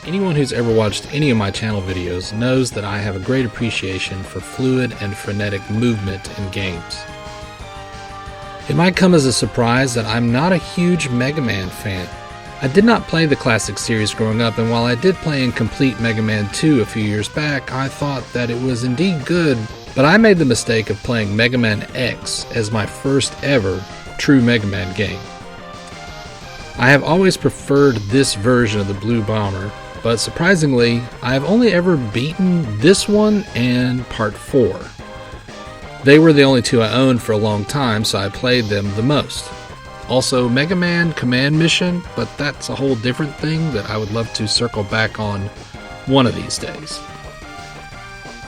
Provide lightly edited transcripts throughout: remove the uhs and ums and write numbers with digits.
Anyone who's ever watched any of my channel videos knows that I have a great appreciation for fluid and frenetic movement in games. It might come as a surprise that I'm not a huge Mega Man fan. I did not play the classic series growing up, and while I did play in Complete Mega Man 2 a few years back, I thought that it was indeed good, but I made the mistake of playing Mega Man X as my first ever true Mega Man game. I have always preferred this version of the Blue Bomber, but surprisingly, I have only ever beaten this one and Part 4. They were the only two I owned for a long time, so I played them the most. Also, Mega Man Command Mission, but that's a whole different thing that I would love to circle back on one of these days.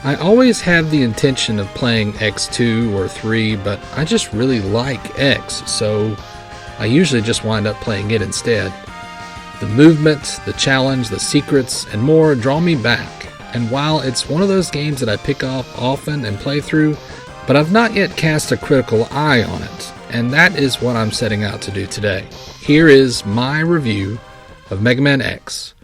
I always have the intention of playing X2 or 3, but I just really like X, so I usually just wind up playing it instead. The movement, the challenge, the secrets, and more draw me back, and while it's one of those games that I pick up often and play through, but I've not yet cast a critical eye on it, and that is what I'm setting out to do today. Here is my review of Mega Man X.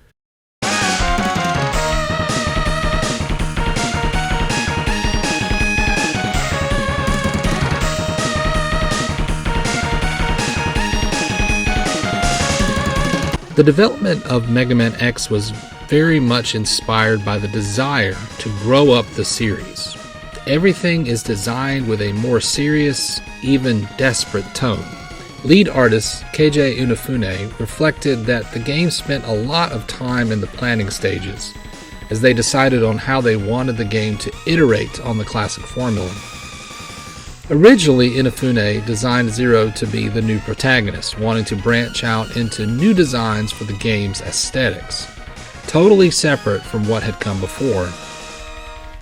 The development of Mega Man X was very much inspired by the desire to grow up the series. Everything is designed with a more serious, even desperate tone. Lead artist KJ Inafune reflected that the game spent a lot of time in the planning stages as they decided on how they wanted the game to iterate on the classic formula. Originally, Inafune designed Zero to be the new protagonist, wanting to branch out into new designs for the game's aesthetics, totally separate from what had come before.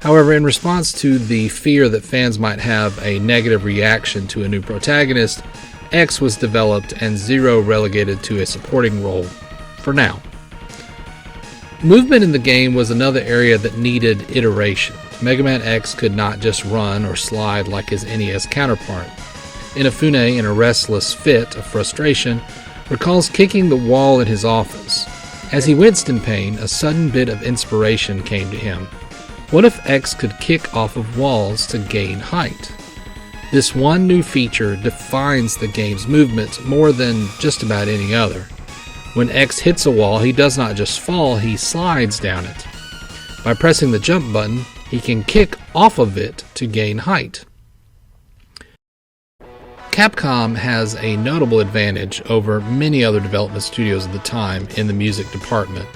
However, in response to the fear that fans might have a negative reaction to a new protagonist, X was developed and Zero relegated to a supporting role for now. Movement in the game was another area that needed iteration. Mega Man X could not just run or slide like his NES counterpart. Inafune, in a restless fit of frustration, recalls kicking the wall in his office. As he winced in pain, a sudden bit of inspiration came to him. What if X could kick off of walls to gain height? This one new feature defines the game's movement more than just about any other. When X hits a wall, he does not just fall, he slides down it. By pressing the jump button, he can kick off of it to gain height. Capcom has a notable advantage over many other development studios at the time in the music department.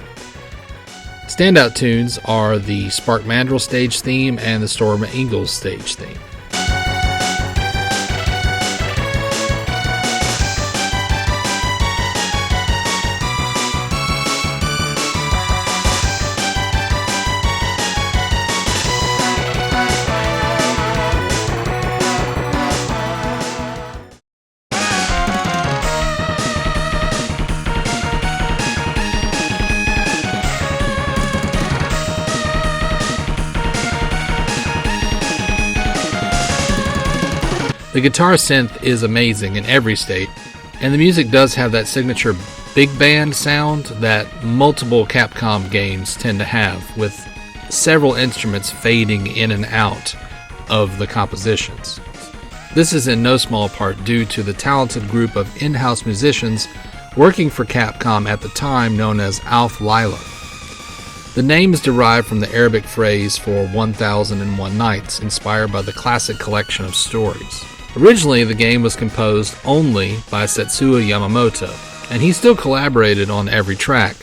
Standout tunes are the Spark Mandrill stage theme and the Storm Ingalls stage theme. The guitar synth is amazing in every state, and the music does have that signature big band sound that multiple Capcom games tend to have, with several instruments fading in and out of the compositions. This is in no small part due to the talented group of in-house musicians working for Capcom at the time known as Alf Lyla. The name is derived from the Arabic phrase for 1001 Nights, inspired by the classic collection of stories. Originally, the game was composed only by Setsuo Yamamoto, and he still collaborated on every track,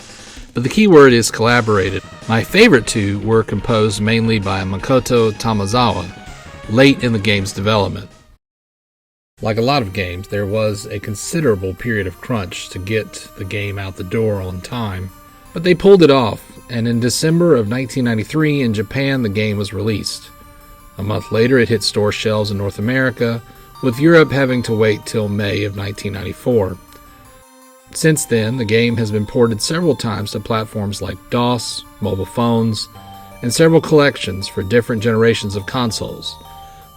but the key word is collaborated. My favorite two were composed mainly by Makoto Tamazawa, late in the game's development. Like a lot of games, there was a considerable period of crunch to get the game out the door on time, but they pulled it off, and in December of 1993 in Japan the game was released. A month later it hit store shelves in North America, with Europe having to wait till May of 1994. Since then, the game has been ported several times to platforms like DOS, mobile phones, and several collections for different generations of consoles.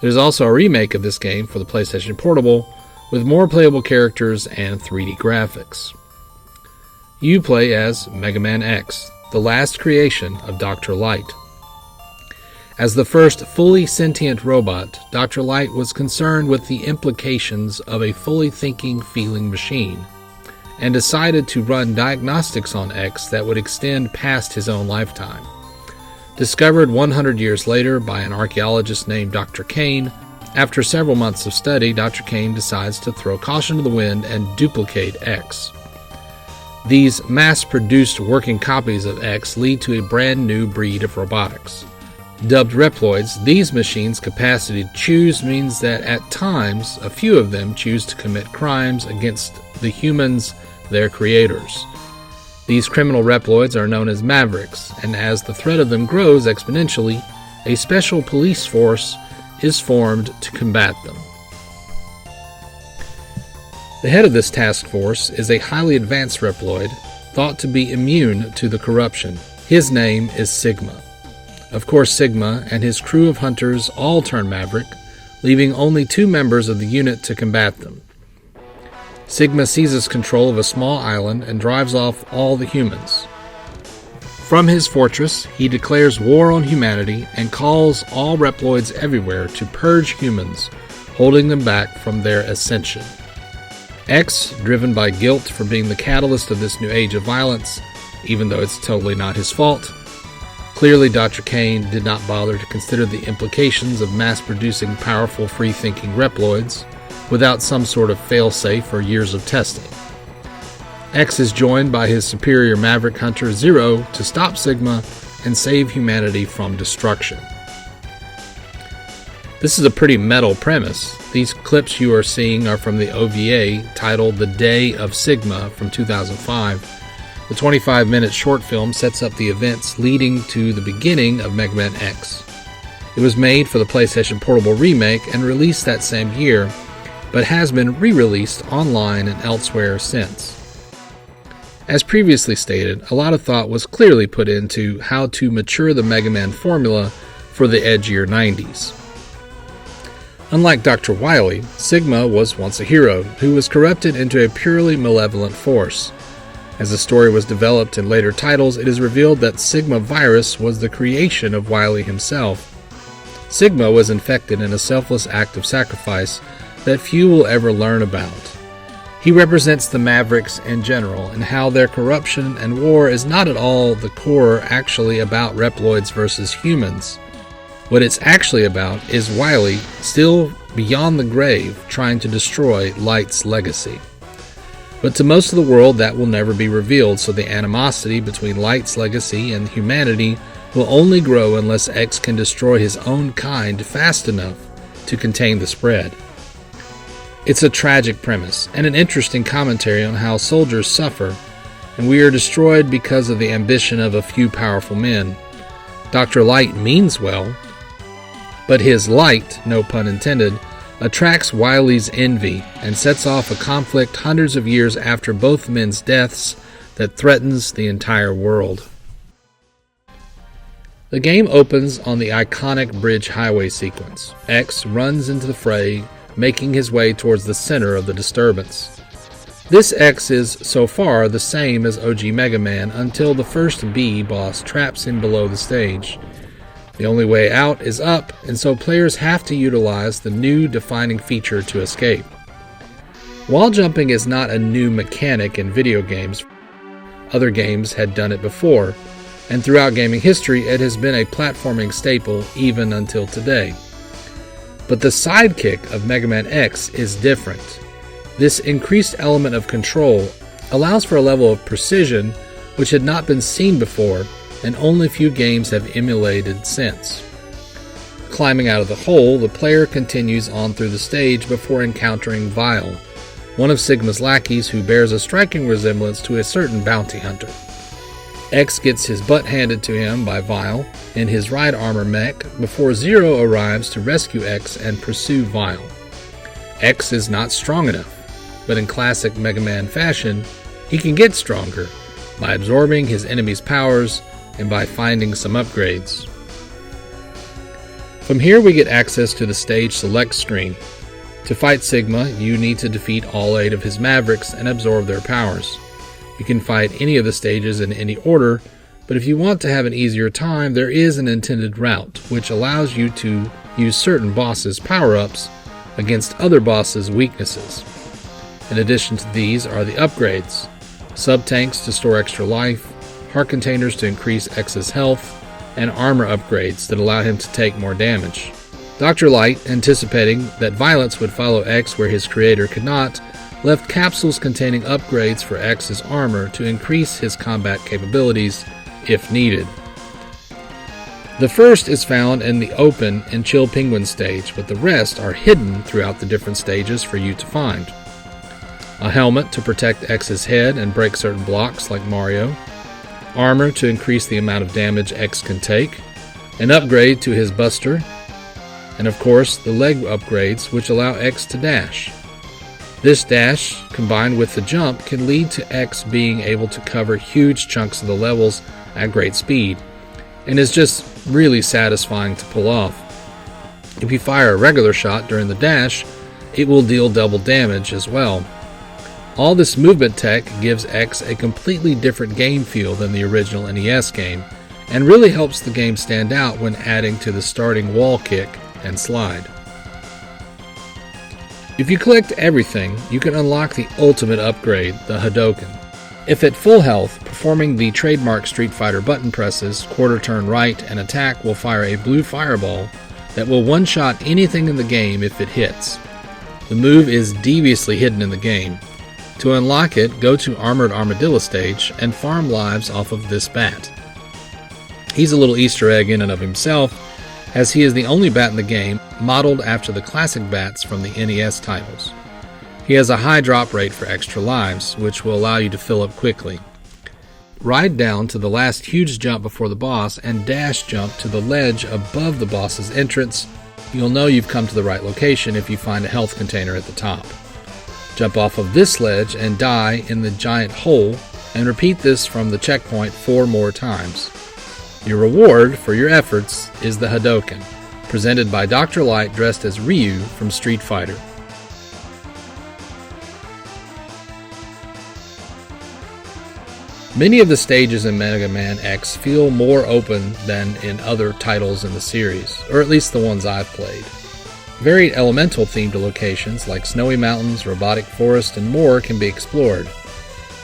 There's also a remake of this game for the PlayStation Portable, with more playable characters and 3D graphics. You play as Mega Man X, the last creation of Dr. Light. As the first fully sentient robot, Dr. Light was concerned with the implications of a fully thinking, feeling machine, and decided to run diagnostics on X that would extend past his own lifetime. Discovered 100 years later by an archaeologist named Dr. Kane, after several months of study, Dr. Kane decides to throw caution to the wind and duplicate X. These mass-produced working copies of X lead to a brand new breed of robotics. Dubbed Reploids, these machines' capacity to choose means that at times, a few of them choose to commit crimes against the humans, their creators. These criminal Reploids are known as Mavericks, and as the threat of them grows exponentially, a special police force is formed to combat them. The head of this task force is a highly advanced Reploid, thought to be immune to the corruption. His name is Sigma. Of course, Sigma and his crew of hunters all turn Maverick, leaving only 2 members of the unit to combat them. Sigma seizes control of a small island and drives off all the humans. From his fortress, he declares war on humanity and calls all Reploids everywhere to purge humans, holding them back from their ascension. X, driven by guilt for being the catalyst of this new age of violence, even though it's totally not his fault. Clearly, Dr. Kane did not bother to consider the implications of mass-producing powerful, free-thinking Reploids without some sort of fail-safe or years of testing. X is joined by his superior Maverick hunter Zero to stop Sigma and save humanity from destruction. This is a pretty metal premise. These clips you are seeing are from the OVA titled The Day of Sigma from 2005. The 25-minute short film sets up the events leading to the beginning of Mega Man X. It was made for the PlayStation Portable remake and released that same year, but has been re-released online and elsewhere since. As previously stated, a lot of thought was clearly put into how to mature the Mega Man formula for the edgier 90s. Unlike Dr. Wily, Sigma was once a hero who was corrupted into a purely malevolent force. As the story was developed in later titles, it is revealed that Sigma Virus was the creation of Wily himself. Sigma was infected in a selfless act of sacrifice that few will ever learn about. He represents the Mavericks in general, and how their corruption and war is not at all the core actually about Reploids versus humans. What it's actually about is Wily, still beyond the grave, trying to destroy Light's legacy. But to most of the world that will never be revealed, so the animosity between Light's legacy and humanity will only grow unless X can destroy his own kind fast enough to contain the spread. It's a tragic premise, and an interesting commentary on how soldiers suffer, and we are destroyed because of the ambition of a few powerful men. Dr. Light means well, but his light, no pun intended, attracts Wily's envy and sets off a conflict hundreds of years after both men's deaths that threatens the entire world. The game opens on the iconic bridge highway sequence. X runs into the fray, making his way towards the center of the disturbance. This X is, so far, the same as OG Mega Man until the first B boss traps him below the stage. The only way out is up, and so players have to utilize the new defining feature to escape. Wall jumping is not a new mechanic in video games. Other games had done it before, and throughout gaming history it has been a platforming staple even until today. But the sidekick of Mega Man X is different. This increased element of control allows for a level of precision which had not been seen before, and only few games have emulated since. Climbing out of the hole, the player continues on through the stage before encountering Vile, one of Sigma's lackeys who bears a striking resemblance to a certain bounty hunter. X gets his butt handed to him by Vile in his ride armor mech before Zero arrives to rescue X and pursue Vile. X is not strong enough, but in classic Mega Man fashion, he can get stronger by absorbing his enemy's powers and by finding some upgrades. From here we get access to the stage select screen. To fight Sigma, you need to defeat all 8 of his Mavericks and absorb their powers. You can fight any of the stages in any order, But if you want to have an easier time, there is an intended route, which allows you to use certain bosses' power-ups against other bosses' weaknesses. In addition to these are the upgrades: sub-tanks to store extra life, heart containers to increase X's health, and armor upgrades that allow him to take more damage. Dr. Light, anticipating that violence would follow X where his creator could not, left capsules containing upgrades for X's armor to increase his combat capabilities if needed. The first is found in the open and Chill Penguin stage, but the rest are hidden throughout the different stages for you to find. A helmet to protect X's head and break certain blocks like Mario, armor to increase the amount of damage X can take, an upgrade to his buster, and of course the leg upgrades which allow X to dash. This dash, combined with the jump, can lead to X being able to cover huge chunks of the levels at great speed, and is just really satisfying to pull off. If you fire a regular shot during the dash, it will deal double damage as well. All this movement tech gives X a completely different game feel than the original NES game, and really helps the game stand out when adding to the starting wall kick and slide. If you collect everything, you can unlock the ultimate upgrade, the Hadoken. If at full health, performing the trademark Street Fighter button presses, quarter turn right, and attack will fire a blue fireball that will one-shot anything in the game if it hits. The move is deviously hidden in the game. To unlock it, go to Armored Armadillo stage and farm lives off of this bat. He's a little Easter egg in and of himself, as he is the only bat in the game modeled after the classic bats from the NES titles. He has a high drop rate for extra lives, which will allow you to fill up quickly. Ride down to the last huge jump before the boss and dash jump to the ledge above the boss's entrance. You'll know you've come to the right location if you find a health container at the top. Jump off of this ledge and die in the giant hole, and repeat this from the checkpoint 4 more times. Your reward for your efforts is the Hadoken, presented by Dr. Light dressed as Ryu from Street Fighter. Many of the stages in Mega Man X feel more open than in other titles in the series, or at least the ones I've played. Varied elemental-themed locations like snowy mountains, robotic forest, and more can be explored.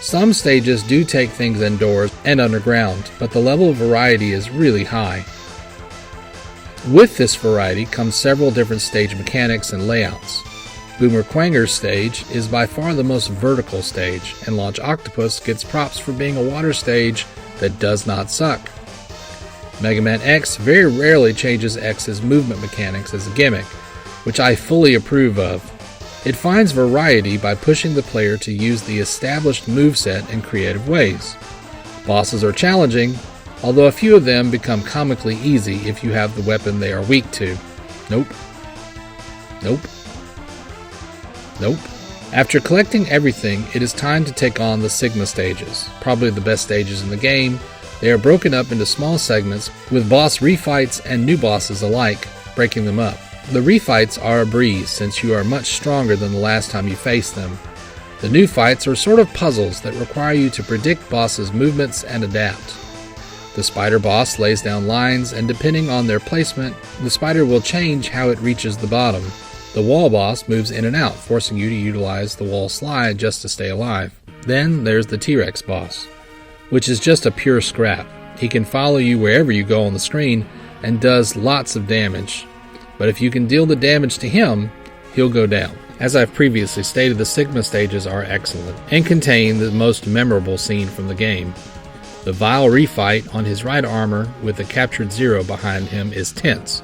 Some stages do take things indoors and underground, but the level of variety is really high. With this variety comes several different stage mechanics and layouts. Boomer Quanger's stage is by far the most vertical stage, and Launch Octopus gets props for being a water stage that does not suck. Mega Man X very rarely changes X's movement mechanics as a gimmick, which I fully approve of. It finds variety by pushing the player to use the established moveset in creative ways. Bosses are challenging, although a few of them become comically easy if you have the weapon they are weak to. Nope. Nope. Nope. After collecting everything, it is time to take on the Sigma stages, probably the best stages in the game. They are broken up into small segments with boss refights and new bosses alike, breaking them up. The refights are a breeze since you are much stronger than the last time you faced them. The new fights are sort of puzzles that require you to predict bosses' movements and adapt. The spider boss lays down lines, and depending on their placement, the spider will change how it reaches the bottom. The wall boss moves in and out, forcing you to utilize the wall slide just to stay alive. Then there's the T-Rex boss, which is just a pure scrap. He can follow you wherever you go on the screen and does lots of damage. But if you can deal the damage to him, he'll go down. As I've previously stated, the Sigma stages are excellent and contain the most memorable scene from the game. The Vile refight on his right armor with the captured Zero behind him is tense,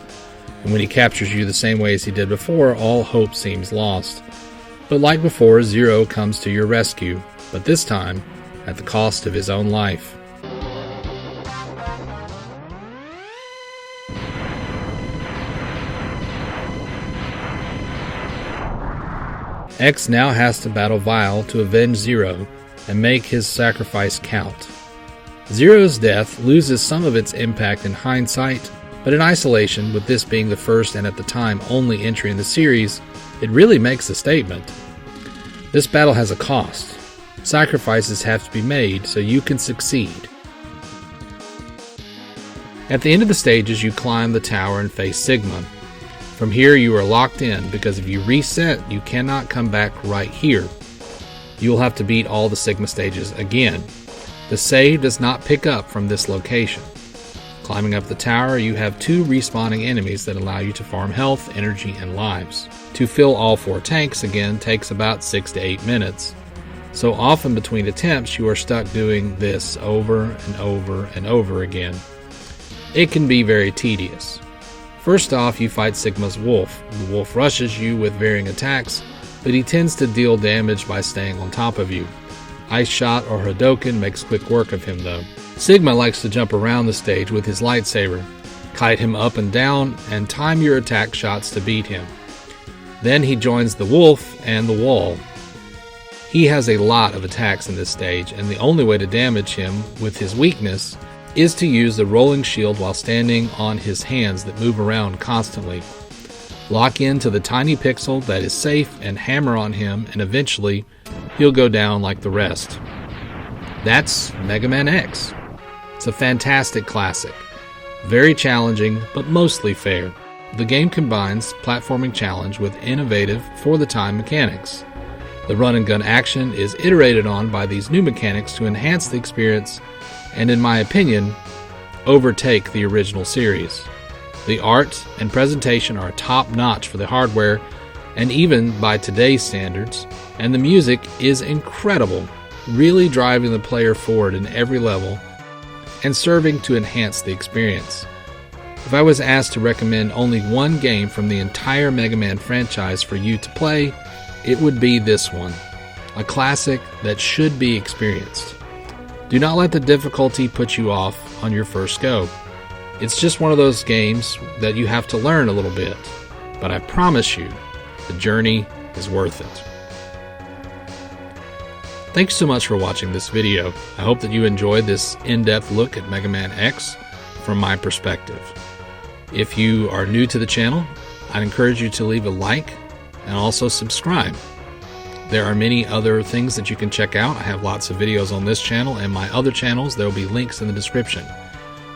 and when he captures you the same way as he did before, all hope seems lost. But like before, Zero comes to your rescue, but this time at the cost of his own life. X now has to battle Vile to avenge Zero and make his sacrifice count. Zero's death loses some of its impact in hindsight, but in isolation, with this being the first and at the time only entry in the series, it really makes a statement. This battle has a cost. Sacrifices have to be made so you can succeed. At the end of the stages, you climb the tower and face Sigma. From here, you are locked in, because if you reset, you cannot come back right here. You will have to beat all the Sigma stages again. The save does not pick up from this location. Climbing up the tower, you have 2 respawning enemies that allow you to farm health, energy, and lives. To fill all 4 tanks again takes about 6 to 8 minutes. So often between attempts, you are stuck doing this over and over and over again. It can be very tedious. First off, you fight Sigma's wolf. The wolf rushes you with varying attacks, but he tends to deal damage by staying on top of you. Ice Shot or Hadoken makes quick work of him though. Sigma likes to jump around the stage with his lightsaber. Kite him up and down and time your attack shots to beat him. Then he joins the wolf and the wall. He has a lot of attacks in this stage, and the only way to damage him with his weakness is to use the rolling shield while standing on his hands that move around constantly. Lock into the tiny pixel that is safe and hammer on him, and eventually he'll go down like the rest. That's Mega Man X. It's a fantastic classic. Very challenging, but mostly fair. The game combines platforming challenge with innovative, for-the-time mechanics. The run-and-gun action is iterated on by these new mechanics to enhance the experience and, in my opinion, overtake the original series. The art and presentation are top-notch for the hardware, and even by today's standards, and the music is incredible, really driving the player forward in every level and serving to enhance the experience. If I was asked to recommend only one game from the entire Mega Man franchise for you to play, it would be this one, a classic that should be experienced. Do not let the difficulty put you off on your first go. It's just one of those games that you have to learn a little bit, but I promise you, the journey is worth it. Thanks so much for watching this video. I hope that you enjoyed this in-depth look at Mega Man X from my perspective. If you are new to the channel, I'd encourage you to leave a like and also subscribe. There are many other things that you can check out. I have lots of videos on this channel and my other channels. There will be links in the description.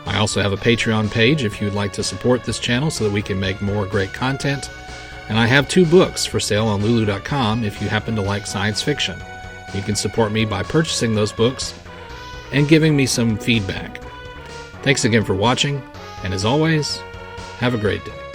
I also have a Patreon page if you would like to support this channel so that we can make more great content. And I have 2 books for sale on Lulu.com if you happen to like science fiction. You can support me by purchasing those books and giving me some feedback. Thanks again for watching, and as always, have a great day.